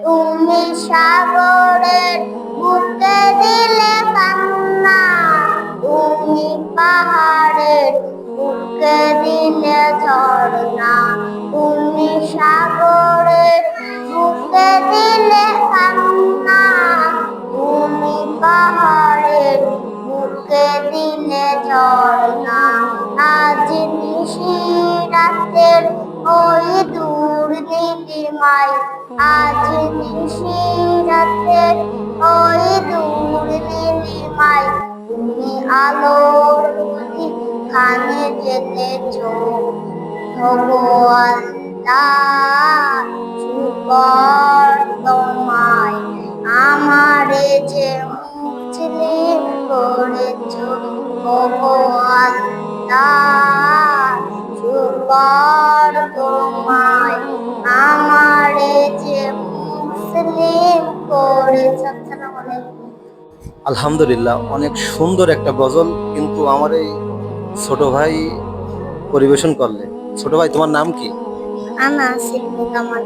তুমি সাগরের বুকে দিলে কান্না, তুমি পাহাড়ের বুকে দিলে ঝর্ণা, তুমি সাগরের বুকে দিলে কান্না, তুমি পাহাড়ের বুকে দিলে ঝর্ণা। আজ নিশি রাতের ওই দূর নীলিমায়, আজ নিশি রাতের ওই দূর নীলিমায়, তুমি আলোর খানে যেতেছো। ভগবান শুকর তোমায়, আমারে যে মুসলিম করেছো। ভগবান শুকর তোমায়, আমারে যে মুসলিম করেছো। আসসালামু আলাইকুম। আলহামদুলিল্লাহ, অনেক সুন্দর একটা গজল কিন্তু আমার এই ছোট ভাই পরিবেশন করলে। ছোট ভাই, তোমার নাম কি? আনাস ইবনে কামাল।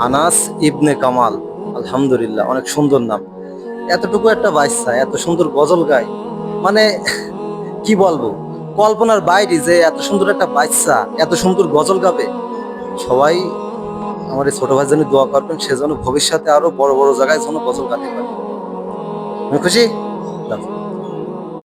আনাস ইবনে কামাল। আলহামদুলিল্লাহ, অনেক সুন্দর নাম। এতটুকু একটা বাচ্চা এত সুন্দর গজল গায়, মানে কি বলবো, কল্পনার বাইরে যে এত সুন্দর একটা বাচ্চা এত সুন্দর গজল গাবে। সবাই আমার এই ছোট ভাই যেন দোয়া করবেন, সে যেন ভবিষ্যতে আরো বড় বড় জায়গায় যেন গজল গাতে পারে। আমি খুশি।